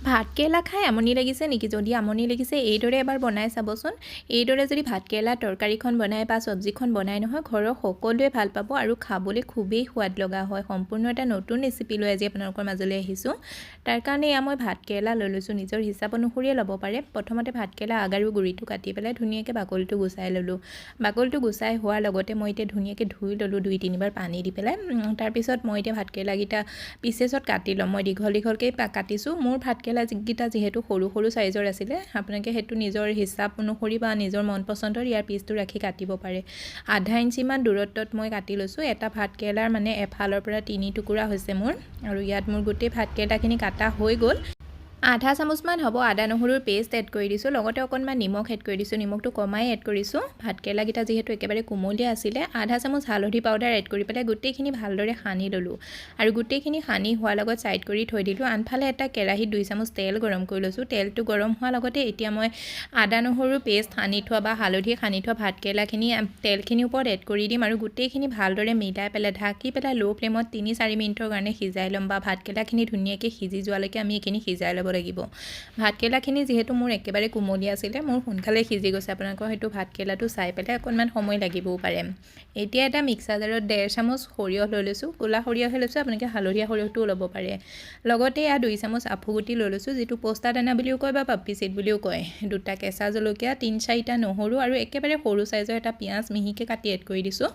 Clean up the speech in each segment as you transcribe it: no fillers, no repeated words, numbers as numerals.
ভাতকেৰেলা খাই আমনি লাগিছে নেকি? যদি আমনি লাগিছে এইদৰে এবাৰ বনাই চাবচোন। এইদৰে যদি ভাতকেৰেলা তৰকাৰীখন বনাই বা চব্জিখন বনাই নহয়, ঘৰৰ সকলোৱে ভাল পাব আৰু খাবলৈ খুবেই সোৱাদ লগা হয়। সম্পূৰ্ণ এটা নতুন ৰেচিপি লৈ আজি আপোনালোকৰ মাজলৈ আহিছোঁ। তাৰ কাৰণে এয়া মই ভাতকেৰেলা লৈ লৈছোঁ। নিজৰ হিচাপ অনুসৰিয়ে ল'ব পাৰে। প্ৰথমতে ভাতকেৰেলা আগ আৰু গুৰিটো কাটি পেলাই ধুনীয়াকৈ বাকলিটো গুচাই ল'লোঁ। বাকলিটো গুচাই হোৱাৰ লগতে মই এতিয়া ধুনীয়াকৈ ধুই ল'লোঁ 2-3 বাৰ পানী দি পেলাই। তাৰপিছত মই এতিয়া ভাতকেৰেলাকেইটা পিচেছত কাটি ল'ম। মই দীঘলকৈ কাটিছোঁ। মোৰ ভাতকেৰেলাকেইটা যিহেতু সৰু সৰু চাইজৰ আছিলে, আপোনালোকে সেইটো নিজৰ হিচাপ অনুসৰি বা নিজৰ মন পচন্দৰ ইয়াৰ পিচটো ৰাখি কাটিব পাৰে। আধা ইঞ্চিমান দূৰত্বত মই কাটি লৈছোঁ। এটা ভাতকেৰেলাৰ মানে এফালৰ পৰা 3 টুকুৰা হৈছে মোৰ। আৰু ইয়াত মোৰ গোটেই ভাতকেৰেলাখিনি কাটা হৈ গ'ল। আধা চামুচমান হ'ব আদা নহৰুৰ পেষ্ট এড কৰি দিছোঁ। লগতে অকণমান নিমখ এড কৰি দিছোঁ। নিমখটো কমাই এড কৰিছোঁ। ভাতকেৰেলাকেইটা যিহেতু একেবাৰে কোমলীয়া আছিলে, আধা চামুচ হালধি পাউডাৰ এড কৰি পেলাই গোটেইখিনি ভালদৰে সানি ল'লোঁ। আৰু গোটেইখিনি সানি হোৱাৰ লগত ছাইড কৰি থৈ দিলোঁ। আনফালে এটা কেৰাহীত 2 চামুচ তেল গৰম কৰি লৈছোঁ। তেলটো গৰম হোৱাৰ লগতে এতিয়া মই আদা নহৰুৰ পেষ্ট সানি থোৱা বা হালধি সানি থোৱা ভাতকেৰেলাখিনি তেলখিনিৰ ওপৰত এড কৰি দিম আৰু গোটেইখিনি ভালদৰে মিলাই পেলাই ঢাকি পেলাই ল' ফ্লেমত 3-4 মিনিটৰ কাৰণে সিজাই ল'ম বা ভাতকেৰেলাখিনি ধুনীয়াকৈ সিজি যোৱালৈকে আমি এইখিনি সিজাই ল'ব লাগিব। ভাতকেৰেলাখিনি যিহেতু মোৰ একেবাৰে কোমলীয়া আছিলে, মোৰ সোনকালে সিজি গৈছে। আপোনালোকৰ হয়তো ভাতকেৰেলাটো চাই পেলাই অকণমান সময় লাগিবও পাৰে। এতিয়া এটা মিক্সাৰ জাৰত 1.5 চামুচ সৰিয়হ লৈ লৈছোঁ। ক'লা সৰিয়হে লৈছোঁ, আপোনালোকে হালধীয়া সৰিয়হটোও ল'ব পাৰে। লগতে 2 চামুচ আফুগুটি লৈ লৈছোঁ, যিটো পোস্তা দানা বুলিও কয় বা পাপ্পি চিড বুলিও কয়। 2টা কেঁচা জলকীয়া, 3-4টা নহৰু আৰু একেবাৰে সৰু চাইজৰ এটা পিঁয়াজ মিহিকৈ কাটি এড কৰি দিছোঁ।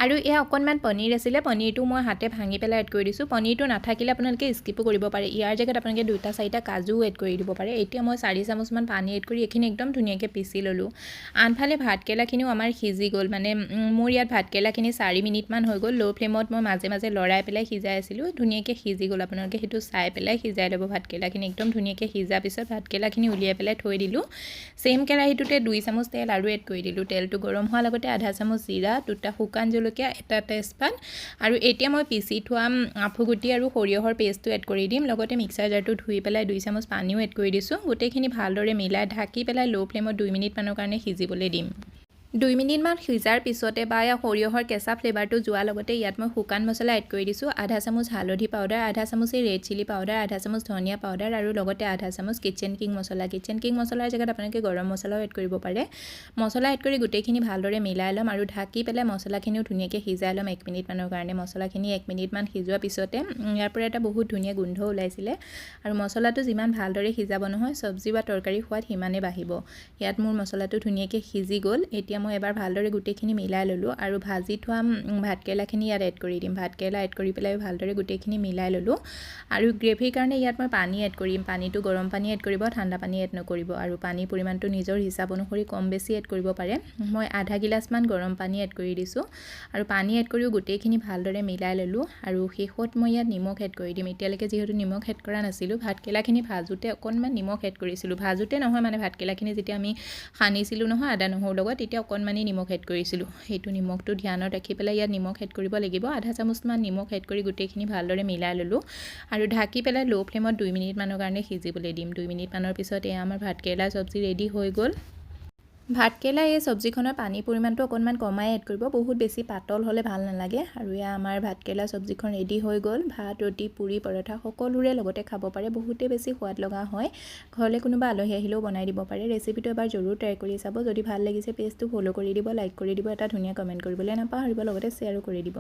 আৰু এয়া অকণমান পনীৰ আছিলে, পনীৰটো মই হাতে ভাঙি পেলাই এড কৰি দিছোঁ। পনীৰটো নাথাকিলে আপোনালোকে স্কিপো কৰিব পাৰে। ইয়াৰ জেগাত আপোনালোকে 2-4টা কাজুও এড কৰি দিব পাৰে। এতিয়া মই 4 চামুচমান পানী এড কৰি এইখিনি একদম ধুনীয়াকৈ পিচি ল'লোঁ। আনফালে ভাতকেৰেলাখিনিও আমাৰ সিজি গ'ল। মানে মোৰ ইয়াত ভাতকেৰেলাখিনি 4 মিনিটমান হৈ গ'ল। ল' ফ্লেমত মই মাজে মাজে লৰাই পেলাই সিজাই আছিলোঁ। ধুনীয়াকৈ সিজি গ'ল। আপোনালোকে সেইটো চাই পেলাই সিজাই ল'ব। ভাতকেৰেলাখিনি একদম ধুনীয়াকৈ সিজাৰ পিছত ভাতকেৰেলাখিনি উলিয়াই পেলাই থৈ দিলোঁ। চেম কেৰাহীটোতে 2 চামুচ তেল আৰু এড কৰি দিলোঁ। তেলটো গৰম হোৱাৰ লগতে আধা চামুচ জিৰা, 2টা শুকান জলকীয়া, এটা তেজপাত আৰু এতিয়া মই পিচি থোৱা আফুগুটি আৰু সৰিয়হৰ পেষ্টটো এড কৰি দিম। লগতে মিক্সাৰ জাৰটো ধুই পেলাই 2 চামুচ পানীও এড কৰি দিছোঁ। গোটেইখিনি ভালদৰে মিলাই ঢাকি পেলাই ল' ফ্লেমত 2 মিনিটমানৰ কাৰণে সিজিবলৈ দিম। 2 মিনিটমান সিজাৰ পিছতে বা সৰিয়হৰ কেঁচা ফ্লেভাৰটো যোৱাৰ লগতে ইয়াত মই শুকান মছলা এড কৰি দিছোঁ। আধা চামুচ হালধি পাউডাৰ, আধা চামুচ ৰেড চিলি পাউডাৰ, আধা চামুচ ধনিয়া পাউডাৰ আৰু লগতে আধা চামুচ কিচেন কিং মছলা। কিচেন কিং মছলাৰ জেগাত আপোনালোকে গৰম মছলাও এড কৰিব পাৰে। মছলা এড কৰি গোটেইখিনি ভালদৰে মিলাই ল'ম আৰু ঢাকি পেলাই মছলাখিনিও ধুনীয়াকৈ সিজাই ল'ম 1 মিনিটমানৰ কাৰণে। মছলাখিনি 1 মিনিটমান সিজোৱাৰ পিছতে ইয়াৰ পৰা এটা বহুত ধুনীয়া গোন্ধ ওলাইছিলে। আৰু মছলাটো যিমান ভালদৰে সিজাব নহয়, চব্জি বা তৰকাৰী সোৱাদ সিমানে বাঢ়িব। ইয়াত মোৰ মছলাটো ধুনীয়াকৈ সিজি গ'ল। এতিয়া মই এবাৰ ভালদৰে গোটেইখিনি মিলাই ল'লোঁ আৰু ভাজি থোৱা ভাতকেৰেলাখিনি ইয়াত এড কৰি দিম। ভাতকেৰেলা এড কৰি পেলাই ভালদৰে গোটেইখিনি মিলাই ল'লোঁ। আৰু গ্ৰেভিৰ কাৰণে ইয়াত মই পানী এড কৰিম। পানীটো গৰম পানী এড কৰিব, ঠাণ্ডা পানী এড নকৰিব। আৰু পানীৰ পৰিমাণটো নিজৰ হিচাপ অনুসৰি কম বেছি এড কৰিব পাৰে। মই আধা গিলাচমান গৰম পানী এড কৰি দিছোঁ। আৰু পানী এড কৰিও গোটেইখিনি ভালদৰে মিলাই ল'লোঁ। আৰু শেষত মই ইয়াত নিমখ এড কৰি দিম। এতিয়ালৈকে যিহেতু নিমখ এড কৰা নাছিলোঁ, ভাতকেৰেলাখিনি ভাজোঁতে অকণমান নিমখ এড কৰিছিলোঁ। ভাজোঁতে নহয়, মানে ভাতকেৰেলাখিনি যেতিয়া আমি সানিছিলোঁ নহয় আদা নহৰুৰ লগত, তেতিয়া অকণমানি নিমখ এড কৰিছিলোঁ। সেইটো নিমখটো ধ্যানত ৰাখি পেলাই ইয়াত নিমখ এড কৰিব লাগিব। আধা চামুচমান নিমখ এড কৰি গোটেইখিনি ভালদৰে মিলাই ল'লোঁ। আৰু ঢাকি পেলাই ল' ফ্লেমত 2 মিনিটমানৰ কাৰণে সিজিবলৈ দিম। 2 মিনিটমানৰ পিছত এয়া আমাৰ ভাতকেৰেলা চব্জি ৰেডি হৈ গ'ল। ভাতকেৰেলা এই চব্জিখনৰ পানীৰ পৰিমাণটো অকণমান কমাই এড কৰিব। বহুত বেছি পাতল হ'লে ভাল নালাগে। আৰু এয়া আমাৰ ভাতকেৰেলা চব্জিখন ৰেডি হৈ গ'ল। ভাত, ৰুটি, পুৰি, পৰঠা সকলোৰে লগতে খাব পাৰে। বহুতেই বেছি সোৱাদ লগা হয়। ঘৰলৈ কোনোবা আলহী আহিলেও বনাই দিব পাৰে। ৰেচিপিটো এবাৰ জৰুৰ ট্ৰাই কৰি চাব। যদি ভাল লাগিছে পেজটো ফ'ল' কৰি দিব, লাইক কৰি দিব, এটা ধুনীয়া কমেণ্ট কৰিবলৈ নাপাহৰিব, লগতে শ্বেয়াৰো কৰি দিব।